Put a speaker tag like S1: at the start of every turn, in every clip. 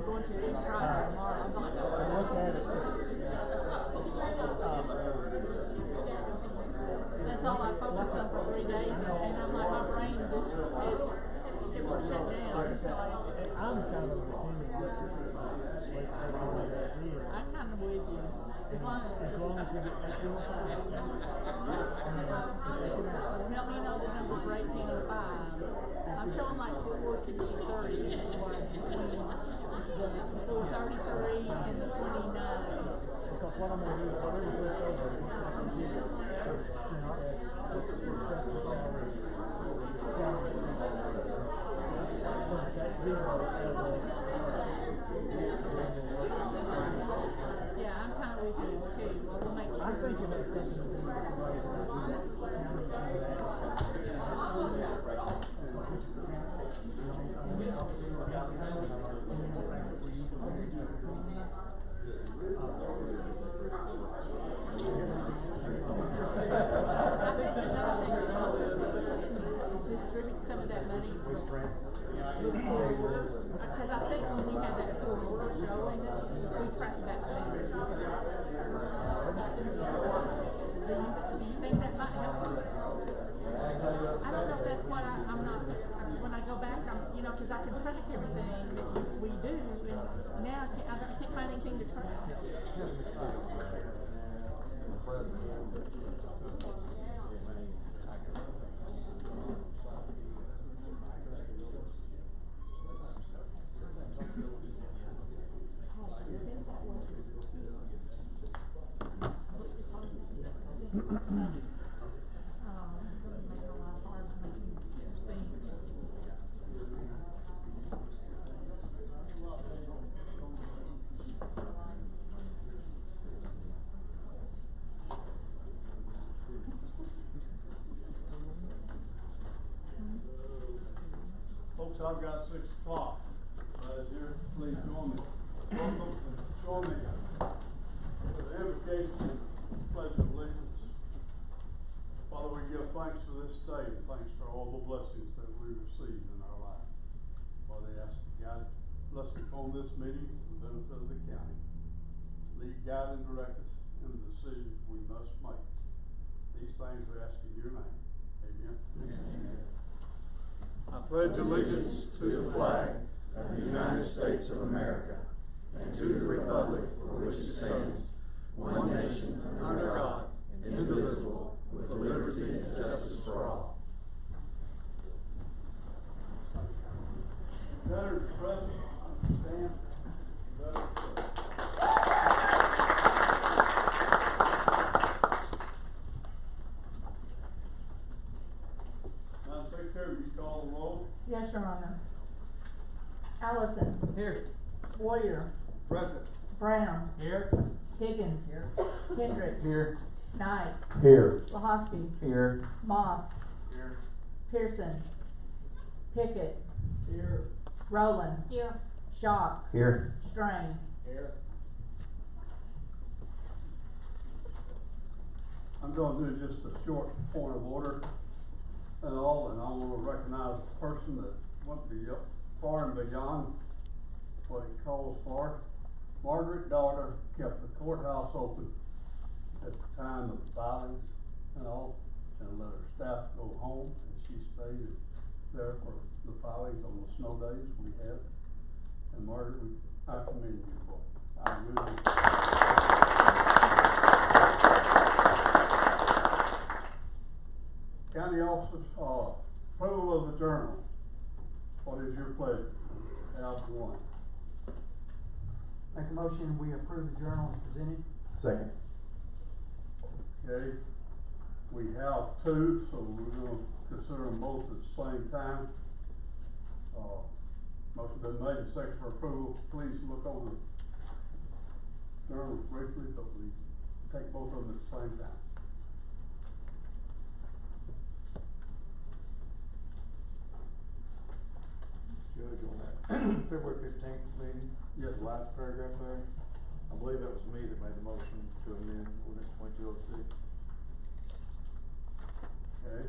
S1: going to try tomorrow. I'm like,
S2: Look at it.
S1: that's all I focused on for 3 days, and I'm like, my brain just it won't shut down. So
S2: I'm kind of
S1: I'm kind of with you. As long as
S2: we get back in the fight.
S1: help me know the number for 1805. I'm showing like 463 between the 433 and the 29.
S2: Because what I'm going to do is whatever goes over,
S1: yeah, I'm kind of with you too. We'll make sure.
S2: I think it makes sense to do
S1: distribute some of that money. Because I think when we had that full order showing it, we tracked that down. Do you think that might help? I don't know if that's what I'm not, when I go back, because I can track everything that we do, and now I can't find anything to track.
S3: Folks, I've got 6 o'clock. Here, please join me. Welcome and join me for the invocation and pledge of allegiance. Father, we give thanks for this day and thanks for all the blessings that we received in our life. Father, I ask God bless upon this meeting for the benefit of the county. Lead, guide, and direct us in the decisions we must make. These things we ask in your name. Amen. Amen. I pledge allegiance
S4: to the flag of the United States of America and to the republic for which it stands, one nation under God, indivisible, with liberty and justice for all.
S3: Veterans present, stand. Madam Secretary, will you call the roll?
S1: Yes, Your Honor. Allison.
S2: Here.
S1: Warrior.
S3: Present.
S1: Brown.
S2: Here.
S1: Higgins.
S2: Here.
S1: Kendrick.
S2: Here.
S1: Knight.
S2: Here.
S1: Lahosky.
S2: Here.
S1: Moss.
S3: Here.
S1: Pearson. Pickett.
S3: Here.
S1: Rowland. Here. Shock.
S2: Here.
S1: Strain.
S3: Here. I'm going to do just a short point of order and all, and I want to recognize the person that went far and beyond what it calls for. Margaret Daughter kept the courthouse open at the time of the filings and all, and let her staff go home, and she stayed there for the filings on the snow days we had. And Margaret, I commend you for it. I really County officers, approval of the journal. What is your pleasure? Have one.
S2: Make a motion, we approve the journal as presented. Second.
S3: Okay, we have 2, so we're going to consider them both at the same time. Motion been made and second for approval. Please look over the journals briefly, but we take both of them at the same time.
S5: Judge, on that February 15th meeting,
S3: Yes.
S5: the last paragraph there, I believe that was me that made the motion to amend ordinance 2206.
S3: Okay.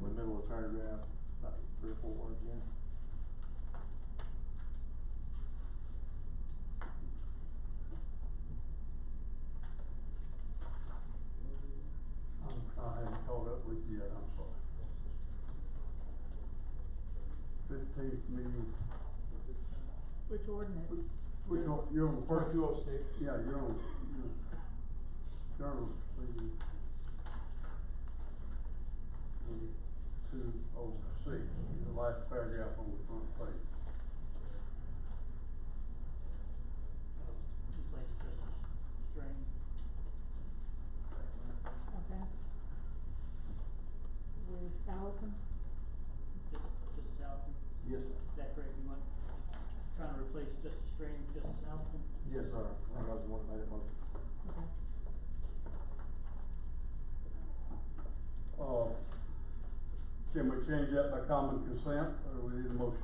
S5: In the middle of the paragraph, 3 or 4 words in.
S3: I haven't caught up with you yet, I'm sorry. 15th meeting,
S1: Which ordinance?
S3: which one, you're on the first?
S5: 2206.
S3: Yeah, you're on, journal, please. 206, the last paragraph on the front page.
S2: Replace this string.
S1: Okay. With Allison?
S2: Justice Allison,
S5: Yes, sir.
S2: is that correct? You want, trying to replace Justice String with Justice Allison?
S5: Yes, sir. I was the one that made that motion.
S1: Okay.
S3: Can we change that by common consent, or we need a motion?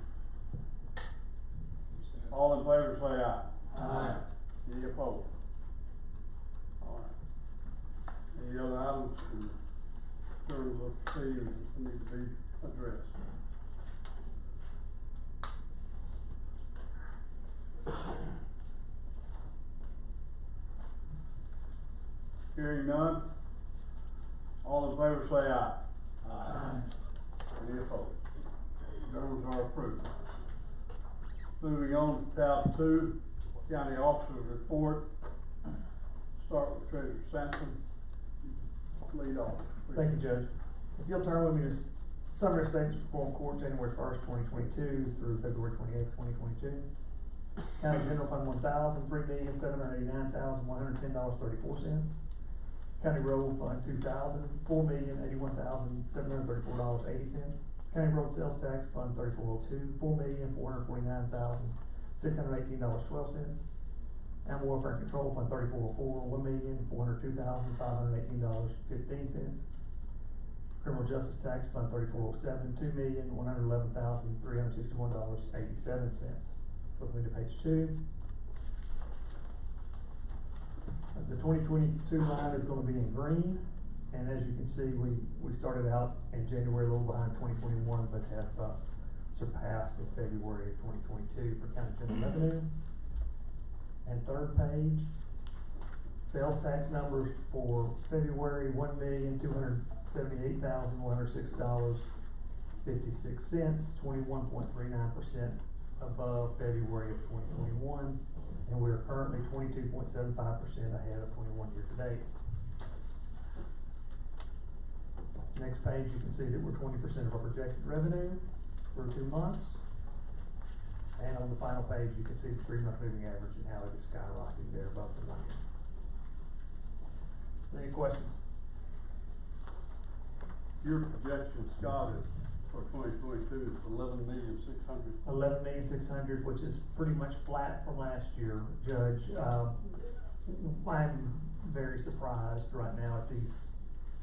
S3: All in favor say aye.
S5: Aye.
S3: Any opposed? All right. Any other items in terms of fees that need to be addressed? Hearing none, all in favor say aye.
S5: Aye.
S3: Any opposed? Journals are approved. Moving on to tab 2, county officers report. Start with Treasurer Sampson. Lead off. please.
S6: Thank you, Judge. If you'll turn with me to summary statements before court, January 1st, 2022 through February 28th, 2022. County General Fund 1,000, $3,789,110.34. County Road Fund 2,000, $4,081,734.80. County Road Sales Tax Fund 3402, $4,449,618.12. Animal Welfare and Control Fund 3404, $1,402,518.15. Criminal Justice Tax Fund 3407, $2,111,361.87. Flipping to page 2. The 2022 line is gonna be in green, and as you can see, we started out in January a little behind 2021, but have, surpassed in February of 2022 for county general revenue. And third page, sales tax numbers for February, $1,278,106.56, 21.39% above February of 2021. And we are currently 22.75% ahead of 21 year to date. Next page, you can see that we're 20% of our projected revenue for 2 months. And on the final page, you can see the 3-month moving average and how it is skyrocketing there above the 1 year. Any questions?
S3: Your projection, Scott, is for 2022 is 11,600,000.
S6: 11,600,000, which is pretty much flat from last year, Judge. I'm very surprised right now at these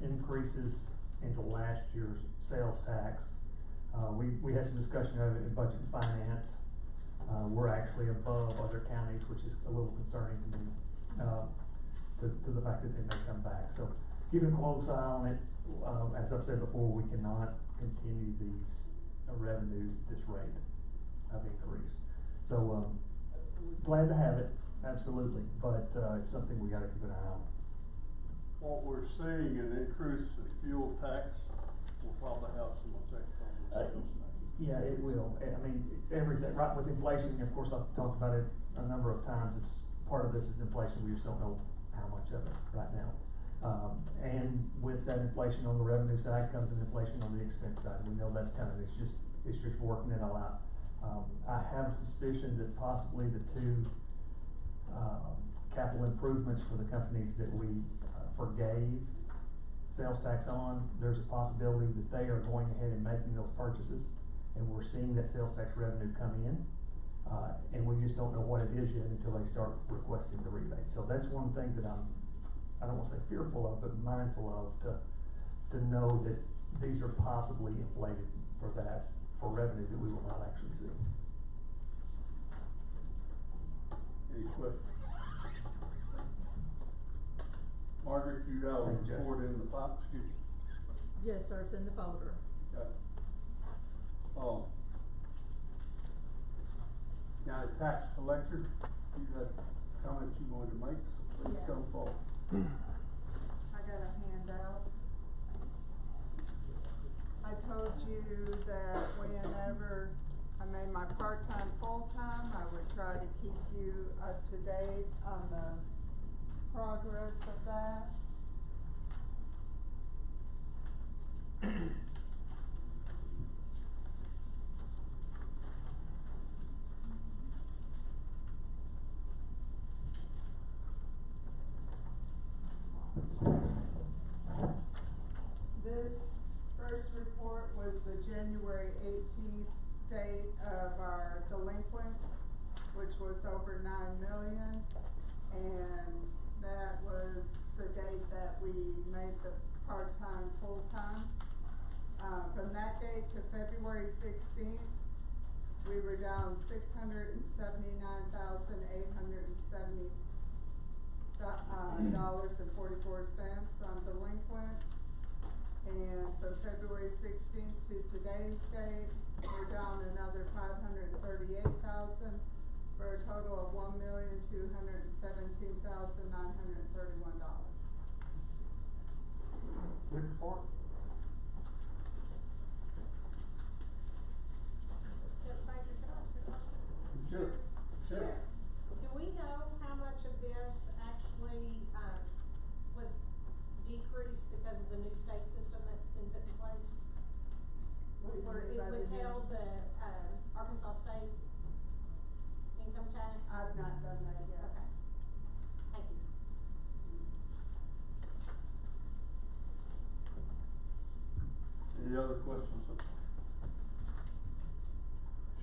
S6: increases into last year's sales tax. We had some discussion of it in budget and finance. We're actually above other counties, which is a little concerning to me, to the fact that they may come back. So keeping a close eye on it. As I've said before, we cannot continue these revenues at this rate of increase. So, glad to have it, absolutely, but, it's something we gotta keep an eye on.
S3: What we're seeing an increase in fuel tax will probably have some effect on the sales.
S6: Yeah, it will. I mean, everything, right with inflation, of course, I've talked about it a number of times, it's, part of this is inflation, we just don't know how much of it right now. And with that inflation on the revenue side comes an inflation on the expense side. We know that's kind of, it's just working it all out. I have a suspicion that possibly the 2, capital improvements for the companies that we, forgave sales tax on, there's a possibility that they are going ahead and making those purchases, and we're seeing that sales tax revenue come in. And we just don't know what it is yet until they start requesting the rebate. So that's one thing that I don't wanna say fearful of, but mindful of, to know that these are possibly inflated for revenue that we will not actually see.
S3: Any questions? Margaret, you got a
S6: Thank you, Judge.
S3: report in the file, excuse me.
S1: Yes, sir, it's in the folder.
S3: Okay. County tax collector, you had comments you wanted to make, so please
S7: Yeah.
S3: come forward.
S7: I got a handout. I told you that whenever I made my part-time, full-time, I would try to keep you up to date on the progress of that. This first report was the January 18th date of our delinquents, which was over 9 million. And that was the date that we made the part-time, full-time. From that date to February 16th, we were down $679,870 $44 on delinquents. And from February 16th to today's date, we're down another 538,000 for a total of $1,217,931.
S3: Good report.
S8: Judge Baker, can I ask a question?
S3: Sure.
S7: Yes.
S8: Do we know how much of this actually, was decreased because of the new state system that's been put in place?
S7: What do you
S8: Where
S7: mean
S8: it
S7: by the new-
S8: withheld the, Arkansas state income tax?
S7: I've not done that yet.
S8: Okay. Thank you.
S3: Any other questions?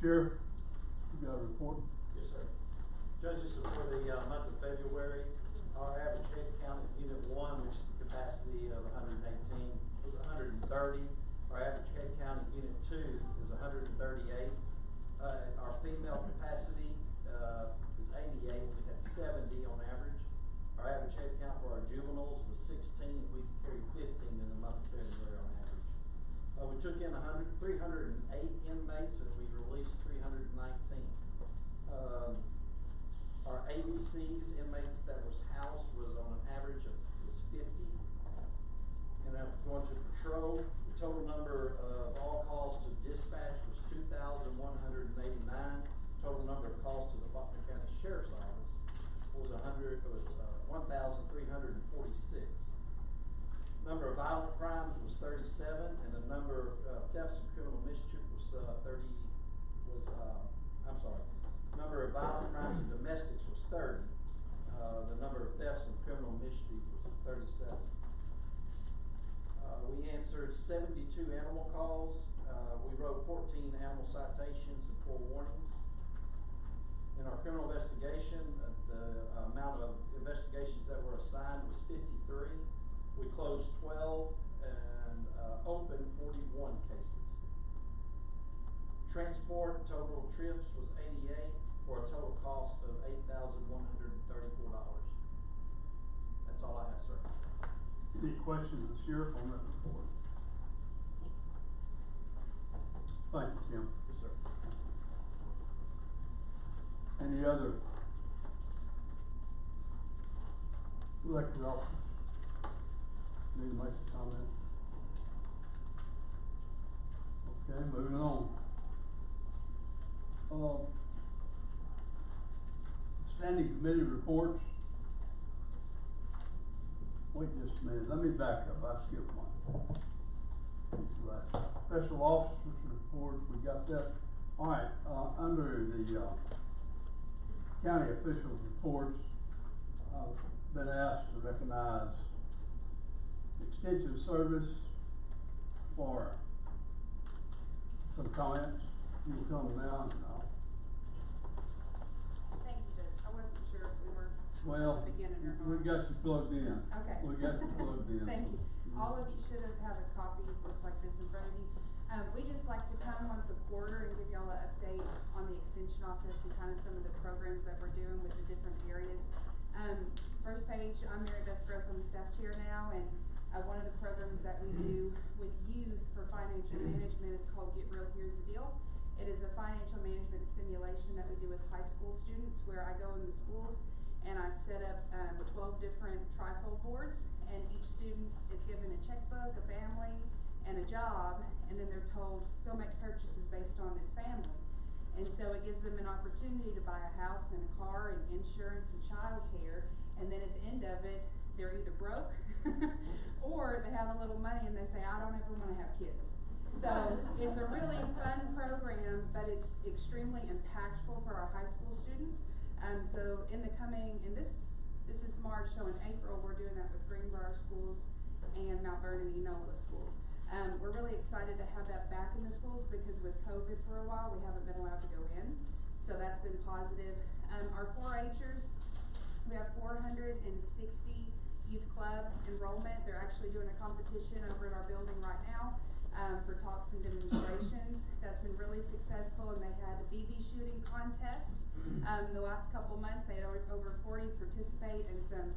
S3: Sheriff, you got a report?
S9: Yes, sir. Judges, for the month of February, our average head count in Unit 1, which is the capacity of 118, was 130. Our average head count in Unit 2 is 138. Our female capacity is 88. We had 70 on average. Our average head count for our juveniles was 16. We carried 15 in the month of February on average. We took in 308 inmates and we released 319. Our ABCs, inmates that was housed, was on an average of 50. And then going to patrol, the total number of all calls to dispatch was 2,189. Total number of calls to the Faulkner County Sheriff's Office was 1,346. Number of violent crimes was 37, and the number of thefts and criminal mischief was number of violent crimes and domestics was 30. The number of thefts and criminal mischief was 37. We answered 72 animal calls. We wrote 14 animal citations and 4 warnings. In our criminal investigation, the amount of investigations that were assigned was 53. We closed 12 and opened 41 cases. Transport total trips was 88 for a total cost of $8,134. That's all I have, sir.
S3: Any questions of the sheriff on that report? Thank you, Tim.
S9: Yes, sir.
S3: Any other elected officers? Need to make a comment? Okay, moving on. Standing committee reports. Wait just a minute, let me back up, I skipped one. Special officers reports, we got that. All right, under the county officials reports, I've been asked to recognize extension service for some comments. You'll come now.
S10: Thank you, Judge. I wasn't sure if we were
S3: Well,
S10: beginning or not.
S3: we got you plugged in.
S10: Okay.
S3: We got you plugged in.
S10: Thank you. All of you should have a copy, looks like this in front of you. We just like to come once a quarter and give y'all an update on the extension office and kind of some of the programs that we're doing with the different areas. First page, I'm Mary Beth Gross, I'm the staff chair now, and One of the programs that we do with youth for financial management is called Get Real, Here's the Deal. It is a financial management simulation that we do with high school students, where I go in the schools and I set up 12 different trifold boards, and each student is given a checkbook, a family, and a job, and then they're told, go make purchases based on this family. And so it gives them an opportunity to buy a house and a car and insurance and childcare, and then at the end of it, they're either broke or they have a little money and they say, I don't ever want to have kids. So it's a really fun program, but it's extremely impactful for our high school students. So in the coming, and this is March, so in April, we're doing that with Greenbrier schools and Mount Vernon Enola schools. We're really excited to have that back in the schools, because with COVID for a while, we haven't been allowed to go in. So that's been positive. Our 4-H'ers, we have 460 youth club enrollment. They're actually doing a competition over at our building right now for talks and demonstrations. That's been really successful, and they had a BB shooting contest. The last couple months, they had over 40 participate, and some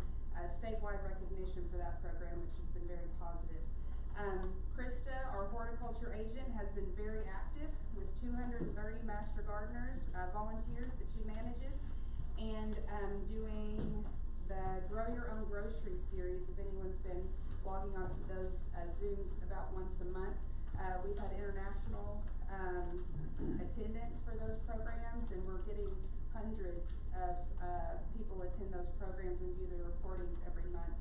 S10: statewide recognition for that program, which has been very positive. Krista, our horticulture agent, has been very active with 230 master gardeners, volunteers that she manages, and doing the Grow Your Own Grocery series. If anyone's been logging onto those Zooms about once a month, we've had international attendance for those programs, and we're getting hundreds of people attend those programs and view the recordings every month.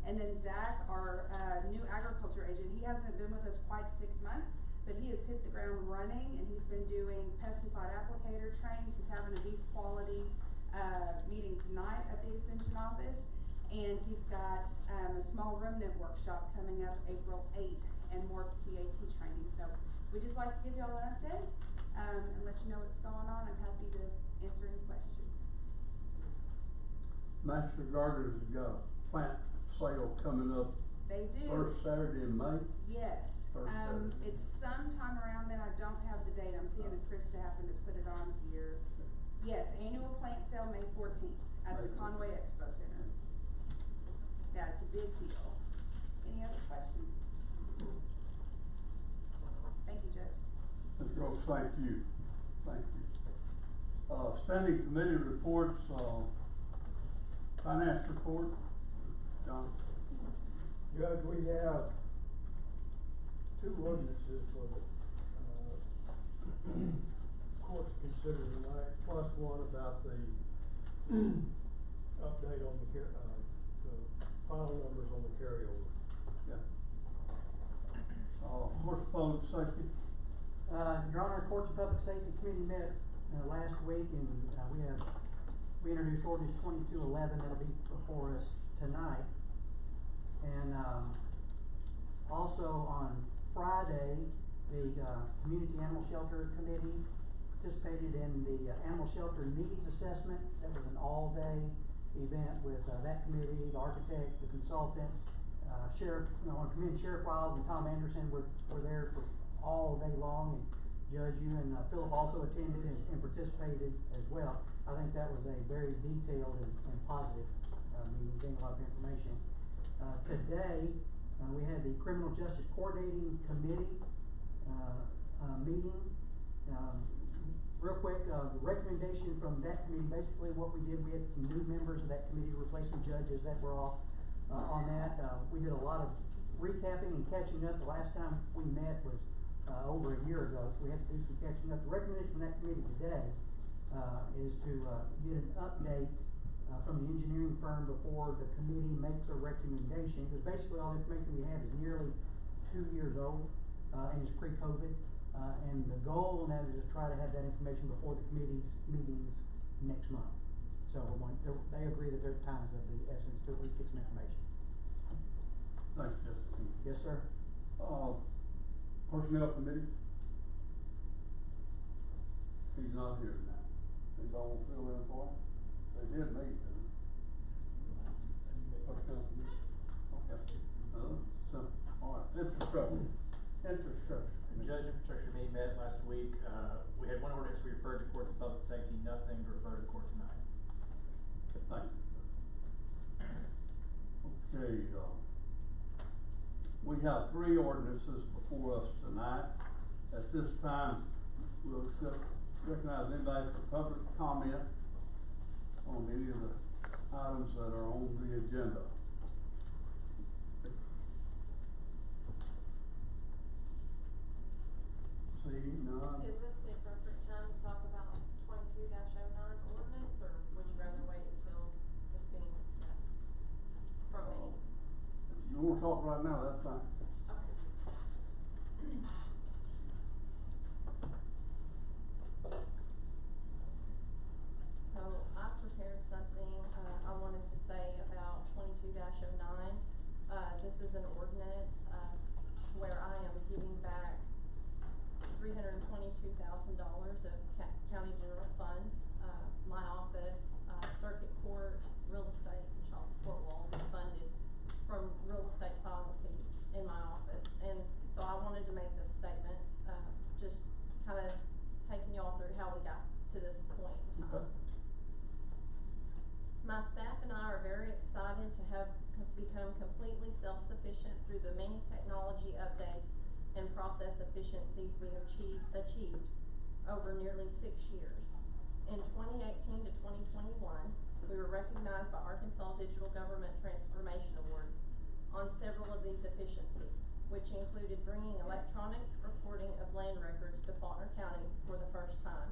S10: And then Zach, our new agriculture agent, he hasn't been with us quite 6 months, but he has hit the ground running, and he's been doing pesticide applicator trainings. He's having a beef quality meeting tonight at the extension office, and he's got a small remnant workshop coming up April 8th, and more PAT training. So we just like to give y'all an update and let you know what's going on. I'm happy to answer any questions.
S3: Master Gardeners has got a plant sale coming up.
S10: They do.
S3: First Saturday in May.
S10: Yes. It's sometime around then. I don't have the date. I'm seeing if Krista happened to put it on here. Yes, annual plant sale May 14th at the Conway Expo Center. Yeah, it's a big deal. Any other questions? Thank you, Judge.
S3: Ms. Gross, thank you. Thank you. Standing committee reports, finance report. John.
S11: Judge, we have 2 ordinances for the court to consider tonight, plus one about the update on the file numbers on the carryover.
S3: Yeah. Horse public safety.
S2: Your Honor, Courts of Public Safety Committee met last week, and we introduced ordinance 2211 that'll be before us tonight. And also on Friday, the Community Animal Shelter Committee participated in the Animal Shelter Needs Assessment. That was an all-day event with that committee, the architect, the consultant, Sheriff, I want to commend Sheriff Wiles and Tom Anderson were there for all day long, and Judge, you and Philip also attended and participated as well. I think that was a very detailed and positive meeting, gained a lot of information. Today, we had the Criminal Justice Coordinating Committee meeting. Real quick, the recommendation from that committee, basically what we did, we had some new members of that committee, replacement judges that were all on that. We did a lot of recapping and catching up. The last time we met was over a year ago, so we had to do some catching up. The recommendation from that committee today is to get an update from the engineering firm before the committee makes a recommendation, because basically all the information we have is nearly 2 years old and is pre-COVID. And the goal on that is to try to have that information before the committee's meetings next month. So they agree that their time's of the essence to at least get some information.
S3: Thanks, Justice.
S2: Yes, sir.
S3: Personnel committee. He's not here now. He's all fill in for him. They did meet, didn't they? Personnel committee. Okay. So, all right. Infrastructure.
S12: Judge, infrastructure meeting met last week. We had one ordinance we referred to courts of public safety, nothing to refer to court tonight.
S3: Thank you. Okay, We have 3 ordinances before us tonight. At this time, we'll recognize anybody for public comment on any of the items that are on the agenda. See none.
S13: Is this the appropriate time to talk about 22-09 ordinance, or would you rather wait until it's being discussed from me?
S3: If you wanna talk right now, that's fine.
S13: Okay. So I prepared something, I wanted to say about 22-09. This is an ordinance, where I am giving back $322,000 of county general funds. My office, circuit court, real estate, and child support will all be funded from real estate filing fees in my office. And so I wanted to make this statement, just kind of taking y'all through how we got to this point in time.
S3: Okay.
S13: My staff and I are very excited to have become completely self-sufficient through the many technology updates and process efficiencies we have achieved over nearly 6 years. In 2018 to 2021, we were recognized by Arkansas Digital Government Transformation Awards on several of these efficiencies, which included bringing electronic recording of land records to Faulkner County for the first time.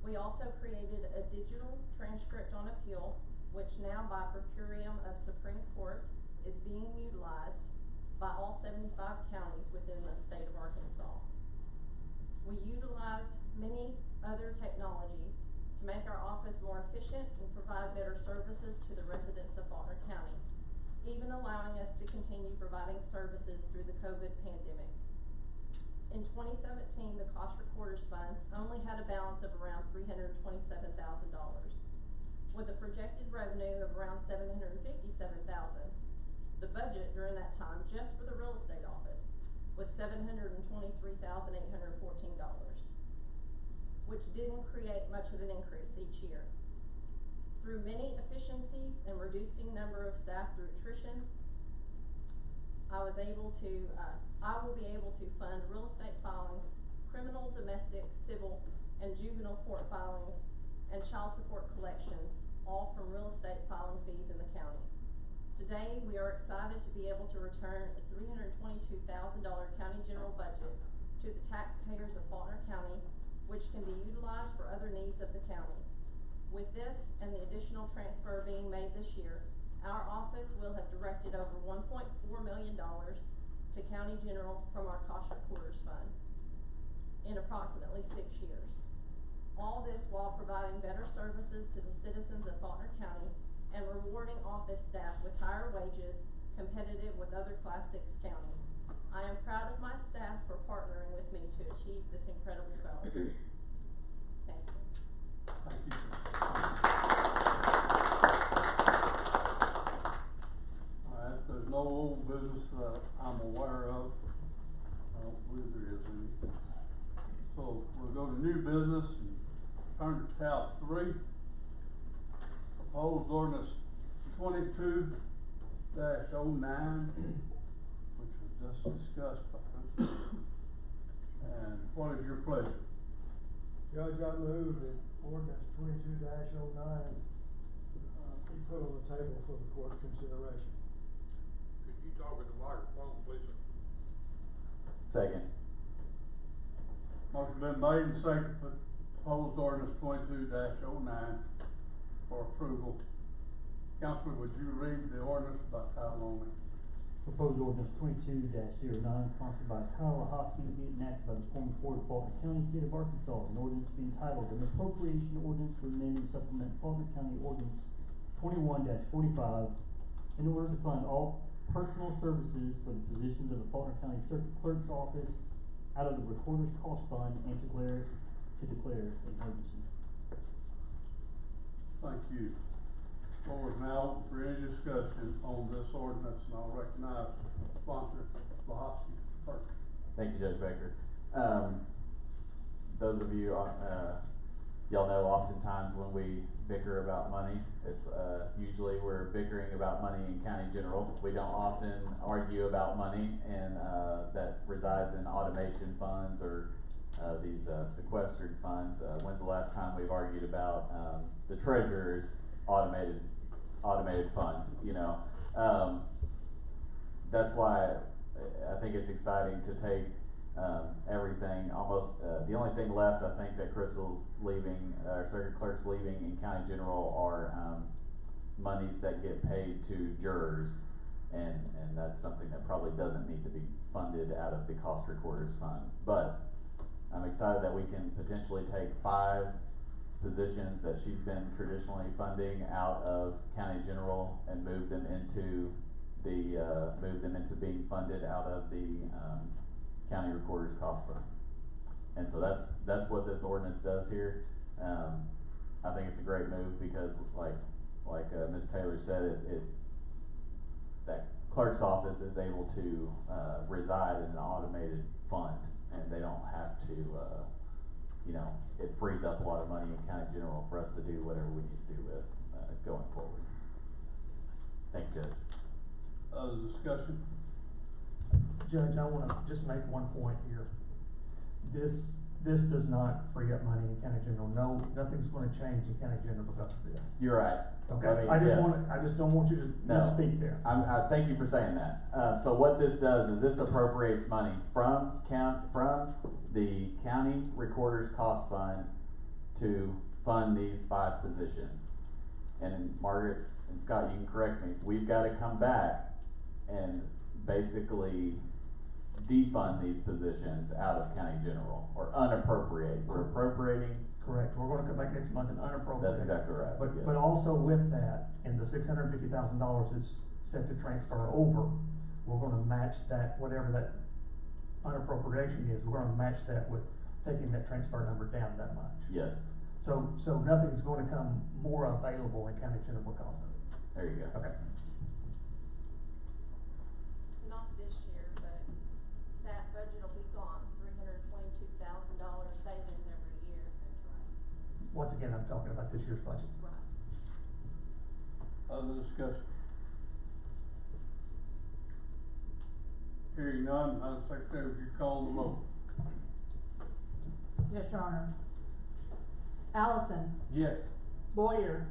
S13: We also created a digital transcript on appeal, which now by per curiam of Supreme Court is being utilized by all 75 counties within the state of Arkansas. We utilized many other technologies to make our office more efficient and provide better services to the residents of Faulkner County, even allowing us to continue providing services through the COVID pandemic. In 2017, the Cost Recorders Fund only had a balance of around $327,000. With a projected revenue of around $757,000, the budget during that time, just for the real estate office, was $723,814, which didn't create much of an increase each year. Through many efficiencies and reducing number of staff through attrition, I will be able to fund real estate filings, criminal, domestic, civil, and juvenile court filings, and child support collections, all from real estate filing fees in the county. Today, we are excited to be able to return a $322,000 county general budget to the taxpayers of Faulkner County, which can be utilized for other needs of the county. With this and the additional transfer being made this year, our office will have directed over $1.4 million to County General from our Cost Recorders Fund in approximately 6 years. All this while providing better services to the citizens of Faulkner County and rewarding office staff with higher wages competitive with other Class 6 counties. I am proud of my staff for partnering with me to achieve this incredible goal. Thank you.
S3: Thank you. Alright, there's no old business that I'm aware of. I don't believe there is any. So we'll go to new business and turn to tab 3. Proposed ordinance 22-09, which was just discussed by us. And what is your pleasure?
S11: Judge, I move that ordinance 22-09 be put on the table for the court's consideration.
S14: Could you talk with the microphone, please?
S4: Second.
S3: Motion been made and seconded for proposed ordinance 22-09 for approval. Councilman, would you read the ordinance by title only?
S15: Proposed ordinance 22-09, sponsored by Kyle Hosky, be enacted by the Former Court of Faulkner County, State of Arkansas. An ordinance being titled an appropriation ordinance to amend and supplement Faulkner County Ordinance 21-45 in order to fund all personal services for the positions of the Faulkner County Circuit Clerk's Office out of the Recorder's Cost Fund and to declare an emergency.
S3: Thank you. Floor is now open for any discussion on this ordinance, and I'll recognize sponsor Lahosky first.
S4: Thank you, Judge Baker. Those of you
S16: y'all know oftentimes when we bicker about money, it's, usually we're bickering about money in county general. We don't often argue about money and, that resides in automation funds or, these, sequestered funds. When's the last time we've argued about, the treasurer's automated fund, you know? That's why I think it's exciting to take, everything, almost, the only thing left, I think, that Crystal's leaving, circuit clerk's leaving in county general are, monies that get paid to jurors. And that's something that probably doesn't need to be funded out of the cost recorders fund. But I'm excited that we can potentially take 5 positions that she's been traditionally funding out of county general and move them into being funded out of the, county recorder's cost fund. And so that's what this ordinance does here. I think it's a great move because like Ms. Taylor said, that clerk's office is able to, reside in an automated fund, and they don't have to, you know, it frees up a lot of money in county general for us to do whatever we need to do with, going forward. Thank you, Judge.
S3: Other discussion?
S6: Judge, I wanna just make one point here. This does not free up money in county general. No, nothing's gonna change in county general because of this.
S16: You're right.
S6: Okay, I just don't want you to misspeak there.
S16: I thank you for saying that. So what this does is this appropriates money from the county recorder's cost fund to fund these 5 positions. And Margaret and Scott, you can correct me, we've gotta come back and basically defund these positions out of county general, or unappropriate. We're appropriating.
S6: Correct, we're gonna come back next month and unappropriate.
S16: That's exactly right.
S6: But,
S16: yes.
S6: but also with that, in the $650,000 that's set to transfer over, we're gonna match that, whatever that unappropriation is, we're gonna match that with taking that transfer number down that much.
S16: Yes.
S6: So nothing's gonna come more available in county general because of it.
S16: There you go.
S6: Okay.
S13: Not this year, but that budget will be gone, $322,000 savings every year, that's right.
S6: Once again, I'm talking about this year's budget.
S13: Right.
S3: Other discussion? Hearing none, Madam Secretary, would you call the vote?
S1: Yes, Your Honor. Allison.
S3: Yes.
S1: Boyer.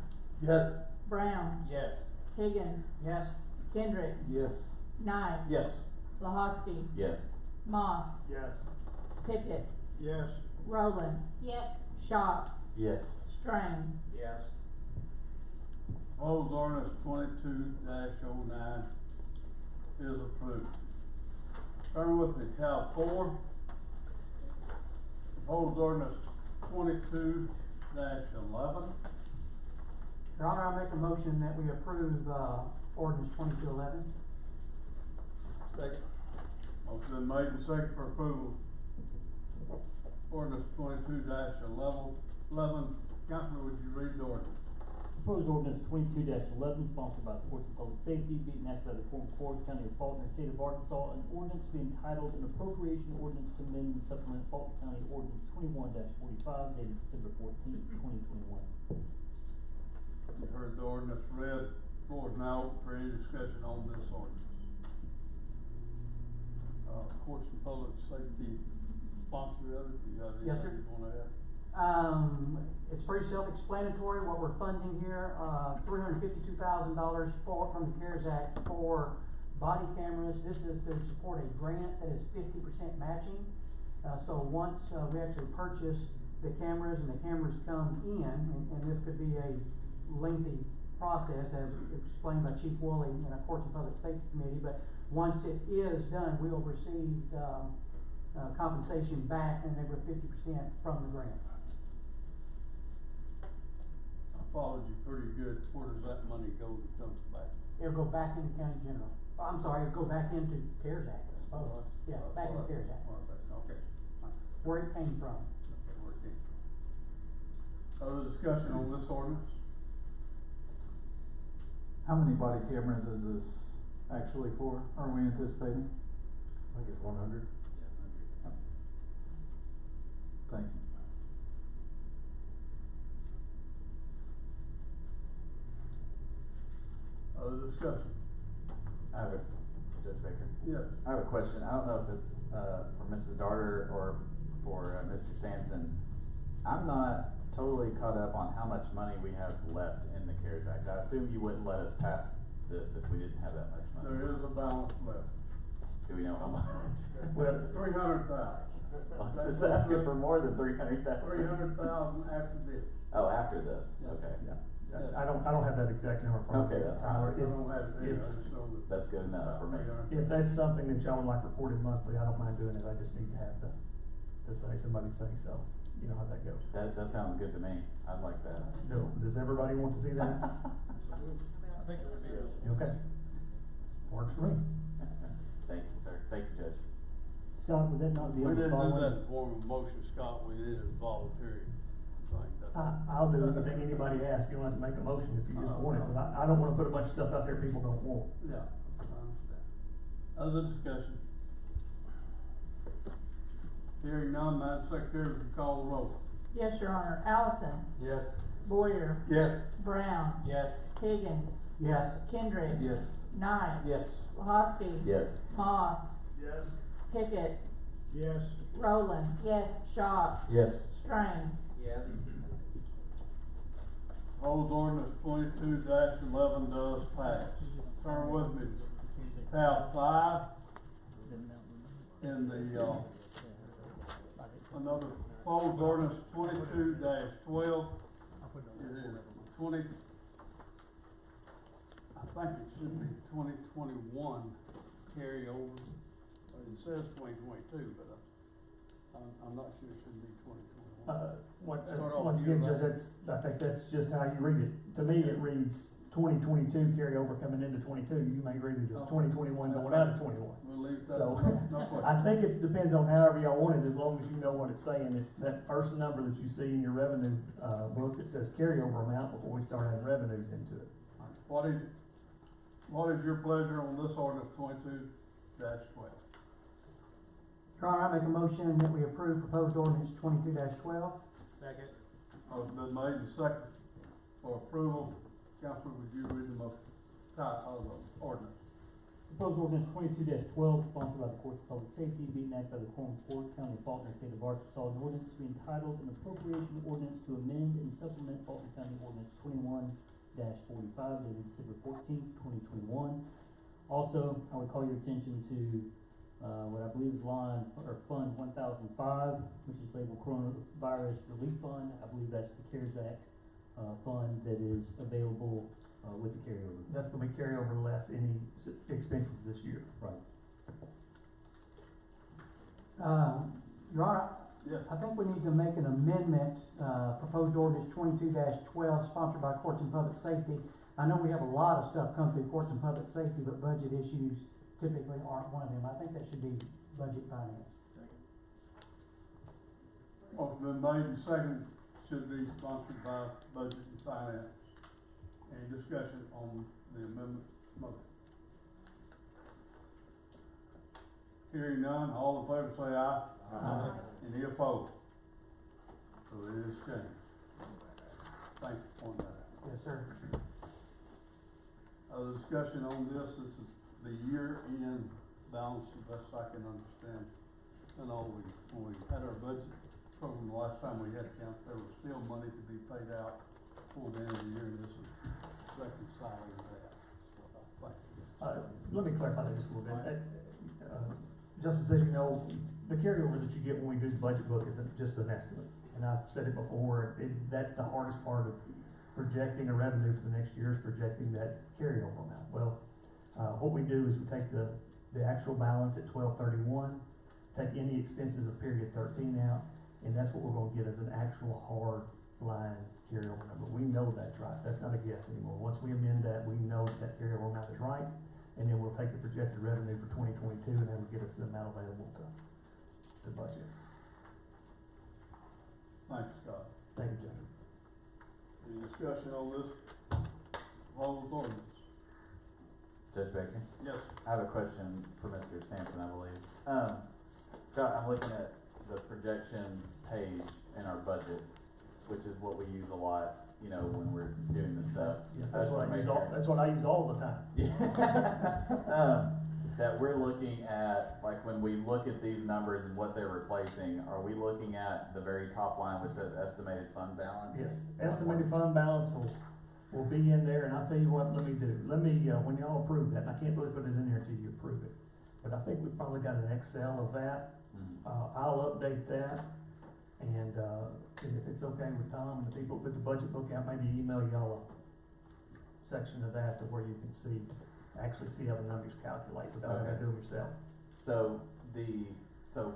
S5: Yes.
S1: Brown.
S12: Yes.
S1: Higgins.
S2: Yes.
S1: Kendrick.
S5: Yes.
S1: Knight.
S12: Yes.
S1: Lahosky.
S16: Yes.
S1: Moss.
S11: Yes.
S1: Pickett.
S3: Yes.
S1: Rowland.
S8: Yes.
S1: Schott.
S5: Yes.
S1: Strain.
S12: Yes.
S3: Proposed ordinance 22-09 is approved. Turn with me, Cal 4. Proposed ordinance 22-11.
S2: Your Honor, I make a motion that we approve, ordinance 2211.
S3: Second. Motion been made and second for approval. Ordinance 22-11. Councilman, would you read the ordinance?
S15: Proposed ordinance 22-11, sponsored by the Courts of Public Safety, being enacted by the Former Court, County of Fulton, State of Arkansas, an ordinance being entitled an appropriation ordinance to amend and supplement Fulton County Ordinance 21-45, dated December 14th, 2021.
S3: You heard the ordinance read. Floor is now open for any discussion on this ordinance. Courts and Public Safety sponsor of it. You got
S2: Yes, sir.
S3: anything you wanna add?
S2: It's pretty self-explanatory what we're funding here, $352,000 from the CARES Act for body cameras. This is to support a grant that is 50% matching. So once, we actually purchase the cameras and the cameras come in, and this could be a lengthy process as explained by Chief Woolley in our Courts and Public Safety Committee, but once it is done, we will receive, compensation back and they were 50% from the grant.
S3: I followed you pretty good. Where does that money go that comes back?
S2: It'll go back into county general. I'm sorry, it'll go back into CARES Act, I suppose. Yeah, back into CARES Act.
S3: Okay.
S2: Where it came from.
S3: Okay, where it came from. Other discussion on this ordinance?
S5: How many body cameras is this actually for? Are we anticipating?
S11: I think it's 100.
S5: Thank you.
S3: discussion?
S16: I have a, Judge Baker?
S3: Yes.
S16: I have a question. I don't know if it's, for Mrs. Darter or for, Mr. Sampson. I'm not totally caught up on how much money we have left in the CARES Act. I assume you wouldn't let us pass this if we didn't have that much money.
S3: There is a balance left.
S16: Do we know how much?
S3: Well, 300,000.
S16: Well, it's asking for more than 300,000.
S3: 300,000 after this.
S16: Oh, after this,
S3: Yes.
S16: okay.
S3: Yes.
S6: I don't have that exact number from.
S16: Okay, that's
S3: I
S6: If-
S3: don't have it
S6: if-
S3: here, I just know that.
S16: That's good enough for me.
S6: If that's something that y'all would like reported monthly, I don't mind doing it, I just need to have the say, somebody say so, you know how that goes.
S16: That sounds good to me. I'd like that.
S6: No, does everybody want to see that?
S14: I think it would be
S6: Okay. Works for me.
S16: Thank you, sir. Thank you, Judge.
S15: Scott, would that not be
S3: We
S15: on the
S3: didn't do
S15: following?
S3: that in form of motion, Scott, we did it voluntary thing.
S6: I'll do anything anybody asks, you don't have to make a motion if you just want it, but I don't wanna put a bunch of stuff out there people don't want.
S3: Yeah, I understand. Other discussion? Hearing none, Madam Secretary, would you call the roll?
S1: Yes, Your Honor. Allison.
S5: Yes.
S1: Boyer.
S5: Yes.
S1: Brown.
S12: Yes.
S1: Higgins.
S2: Yes.
S1: Kindred.
S5: Yes.
S1: Knight.
S12: Yes.
S1: Lahosky.
S16: Yes.
S1: Moss.
S3: Yes.
S1: Pickett.
S3: Yes.
S1: Rowland. Yes. Shaw.
S5: Yes.
S1: Strain.
S12: Yes.
S3: Proposed ordinance 22-11 does pass. Turn with me to tab 5 in the, another proposed ordinance 22-12. It is 20, I think it should be 2021 carryover. It says 2022, but I'm not sure it should be 2021.
S6: Once again, Judge, I think that's just how you read it. To me, it reads 2022 carryover coming into 22, you may read it as 2021 going out of 21.
S3: We'll leave that,
S6: So,
S3: no question.
S6: I think it depends on however y'all want it, as long as you know what it's saying. It's that first number that you see in your revenue, book that says carryover amount before we start adding revenues into it.
S3: What is your pleasure on this ordinance 22-12?
S2: Your Honor, I make a motion that we approve proposed ordinance 22-12.
S12: Second.
S3: Motion been made and seconded for approval. Councilman, would you read the motion, title of the ordinance?
S15: Proposed ordinance 22-12, sponsored by the Courts of Public Safety, being enacted by the Quorum Court, County of Faulkner, State of Arkansas, an ordinance to be entitled an appropriation ordinance to amend and supplement Faulkner County Ordinance 21-45 dated December 14th, 2021. Also, I would call your attention to what I believe is Fund 1005, which is labeled Coronavirus Relief Fund. I believe that's the CARES Act fund that is available with the carryover.
S6: That's gonna be carryover less any expenses this year.
S15: Right.
S2: Your Honor,
S3: Yes.
S2: I think we need to make an amendment, proposed ordinance 22-12, sponsored by Courts and Public Safety. I know we have a lot of stuff come through Courts and Public Safety, but budget issues typically aren't one of them. I think that should be budget finance.
S3: Motion been made and seconded, should be sponsored by Budget and Finance. Any discussion on the amendment motion? Hearing none, all in favor say aye. Aye. Any opposed? So it is changed. Thank you for pointing that out.
S2: Yes, sir.
S3: Other discussion on this is the year-end balance, the best I can understand. And when we had our budget program the last time we had count, there was still money to be paid out before the end of the year, and this is reconciling that. So, thank you.
S6: Let me clarify that just a little bit. Justice, as you know, the carryover that you get when we do the budget book is just an estimate. And I've said it before, that's the hardest part of projecting a revenue for the next year is projecting that carryover amount. Well, what we do is we take the actual balance at 12/31, take any expenses of period 13 out, and that's what we're gonna get as an actual hard line carryover number. We know that's right. That's not a guess anymore. Once we amend that, we know that carryover amount is right, and then we'll take the projected revenue for 2022, and that will get us the amount available to budget.
S3: Thanks, Scott.
S6: Thank you, Judge.
S3: Any discussion on this proposed ordinance?
S16: Judge Baker?
S3: Yes.
S16: I have a question for Mr. Sampson, I believe. Scott, I'm looking at the projections page in our budget, which is what we use a lot, you know, when we're doing this stuff.
S6: Yes, that's what I use
S16: Especially
S6: that's what I use all the time.
S16: That we're looking at, like when we look at these numbers and what they're replacing, are we looking at the very top line which says estimated fund balance?
S6: Yes, estimated fund balance will be in there, and I'll tell you what, let me do. Let me, when y'all approve that, and I can't really put it in there until you approve it, but I think we've probably got an Excel of that. I'll update that, and, if it's okay with Tom and the people that put the budget book out, maybe email y'all a section of that to where you can actually see how the numbers calculate without having to do them yourself.
S16: So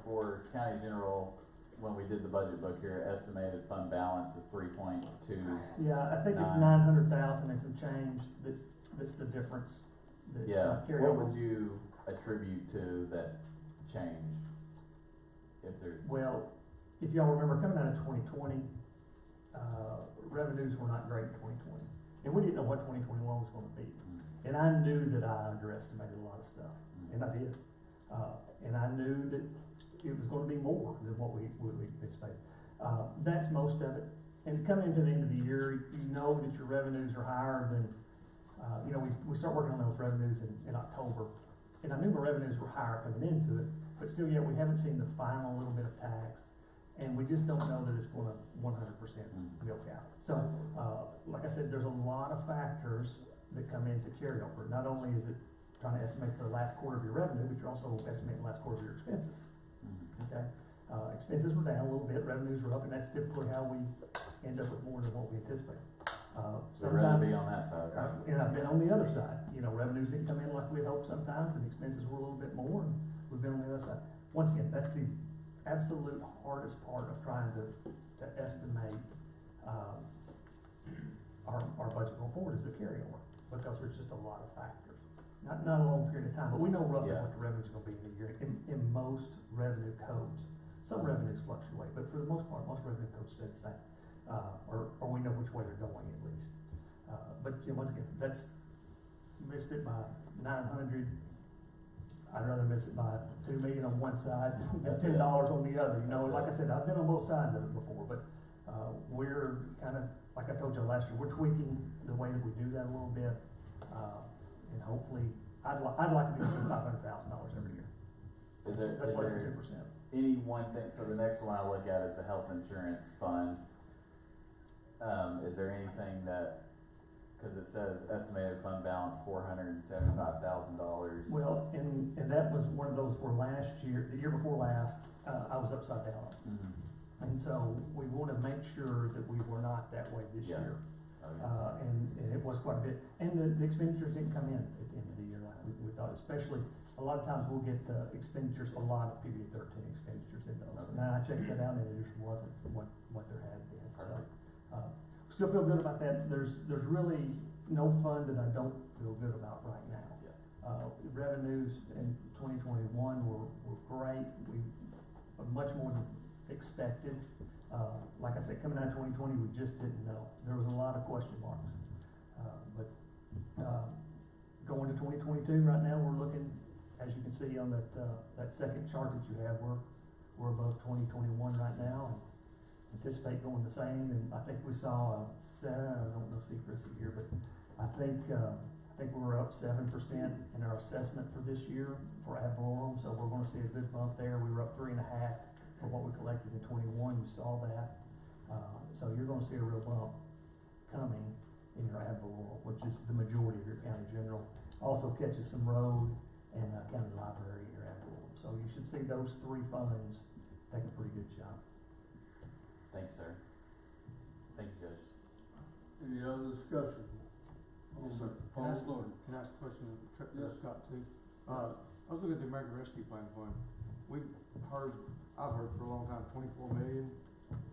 S16: for county general, when we did the budget book here, estimated fund balance is 3.2.
S6: Yeah, I think it's 900,000 and some change, that's the difference. That's, carry
S16: what
S6: over.
S16: would you attribute to that change? If there's.
S6: Well, if y'all remember coming out of 2020, revenues were not great in 2020. And we didn't know what 2021 was gonna be. And I knew that I underestimated a lot of stuff, and I did. And I knew that it was gonna be more than what we expected. That's most of it. And coming into the end of the year, you know that your revenues are higher than, you know, we start working on those revenues in October. And I knew my revenues were higher coming into it, but still yet we haven't seen the final little bit of tax. And we just don't know that it's gonna 100% milk out. So, like I said, there's a lot of factors that come into carryover. Not only is it trying to estimate the last quarter of your revenue, but you're also estimating the last quarter of your expenses. Okay? Expenses were down a little bit, revenues were up, and that's typically how we end up with more than what we anticipate.
S16: We'd rather be on that side.
S6: And I've been on the other side. You know, revenues didn't come in like we'd hoped sometimes, and expenses were a little bit more, and we've been on the other side. Once again, that's the absolute hardest part of trying to estimate our budget going forward is the carryover, because there's just a lot of factors. Not a long period of time, but we know roughly what the revenue's gonna be in a year in most revenue codes. Some revenues fluctuate, but for the most part, most revenue codes stay the same. Or we know which way they're going at least. But you know, once again, that's missed it by 900. I'd rather miss it by 2 million on one side than $10 on the other. You know, like I said, I've been on both sides of it before, but we're kind of, like I told you last year, we're tweaking the way that we do that a little bit, and hopefully, I'd like to be spending $500,000 every year. That's less than 2%.
S16: Any one thing? So the next one I look at is the health insurance fund. Is there anything that? Because it says estimated fund balance $475,000.
S6: Well, and that was one of those where last year, the year before last, I was upside down. And so we want to make sure that we were not that way this year. And it was quite a bit. And the expenditures didn't come in at the end of the year like we thought, especially a lot of times we'll get expenditures, a lot of PB 13 expenditures in those. Now I checked that out and it just wasn't what there had been. So, still feel good about that. There's really no fund that I don't feel good about right now. Revenues in 2021 were great. We much more than expected. Like I said, coming out of 2020, we just didn't know. There was a lot of question marks. But going to 2022 right now, we're looking, as you can see on that second chart that you have, we're above 2021 right now, and anticipate going the same. And I think we saw I don't know, see Chrissy here, but I think we're up 7% in our assessment for this year for ad valorem, so we're going to see a good bump there. We were up 3.5 for what we collected in 21. You saw that, so you're going to see a real bump coming in your ad valorem, which is the majority of your county general. Also catches some road and county library in your ad valorem. So you should see those three funds take a pretty good job.
S16: Thanks, sir. Thank you, Judge.
S3: Any other discussion?
S5: Yes, sir. Can I ask a question of Scott too? I was looking at the American Rescue Plan Fund. I've heard for a long time, 24 million,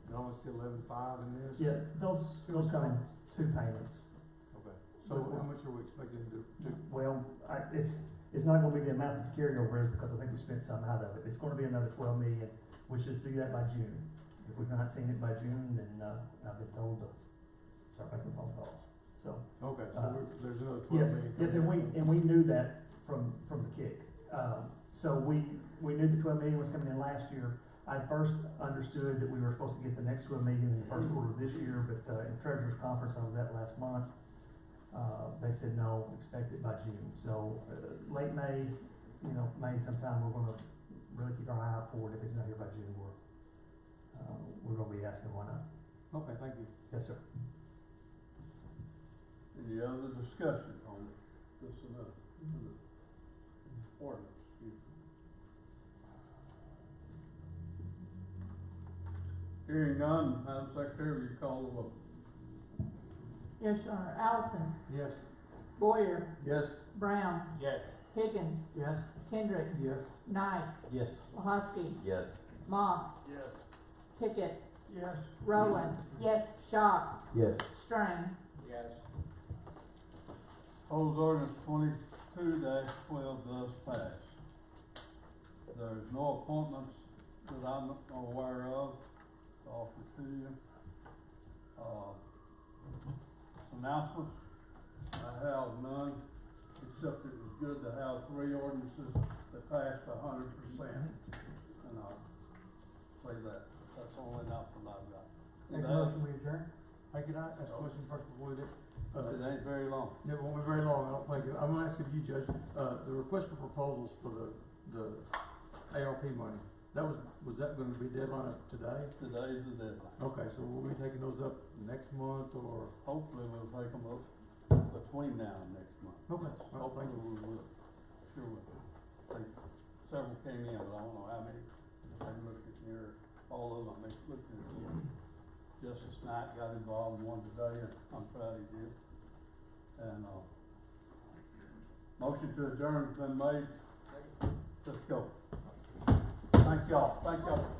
S5: and only see 11.5 in this.
S6: Yeah, those come in two payments.
S5: Okay. So how much are we expecting to?
S6: Well, it's not going to be the amount that the carryover is, because I think we spent some out of it. It's going to be another 12 million. We should see that by June. If we've not seen it by June, then I've been told to start making phone calls. So
S5: okay, so there's another 12 million.
S6: Yes, and we knew that from the kick. So we knew the 12 million was coming in last year. I first understood that we were supposed to get the next SWIM meeting in the first quarter of this year, but, in Treasurers Conference, I was at last month. They said no, expect it by June. So, late May, May sometime, we're gonna really keep our eye out for it. If it's not here by June, we're gonna be asking why not.
S5: Okay, thank you.
S6: Yes, sir.
S3: Any other discussion on this ordinance? Hearing none, Madam Secretary, will you call the vote?
S1: Yes, Your Honor. Allison.
S5: Yes.
S1: Boyer.
S5: Yes.
S1: Brown.
S12: Yes.
S1: Higgins.
S2: Yes.
S1: Kendrick.
S5: Yes.
S1: Knight.
S12: Yes.
S1: Lahosky.
S16: Yes.
S1: Moss.
S3: Yes.
S1: Pickett.
S3: Yes.
S1: Rowland. Yes. Shaw.
S12: Yes.
S1: Strang.
S12: Yes.
S3: Proposed ordinance 22-12 does pass. There's no appointments that I'm aware of to offer to you. Announcements, I have none, except it was good to have 3 ordinances that passed 100%. And I'll say that, that's the only announcement I've got.
S2: Make a motion, we adjourn?
S5: Hey, can I ask a question first before we do?
S3: It ain't very long.
S5: It won't be very long, I don't think. I'm gonna ask of you, Judge, the request for proposals for the ARP money, was that gonna be deadline of today?
S3: Today's the deadline.
S5: Okay, so we'll be taking those up next month, or?
S3: Hopefully we'll take them up between now and next month.
S5: Okay.
S3: Hopefully we will. Sure will. I think several came in, but I don't know how many. I looked at here, all of them, I looked at it. Justice Knight got involved in one today, and I'm proud he did. And, motion to adjourn has been made. Let's go. Thank y'all.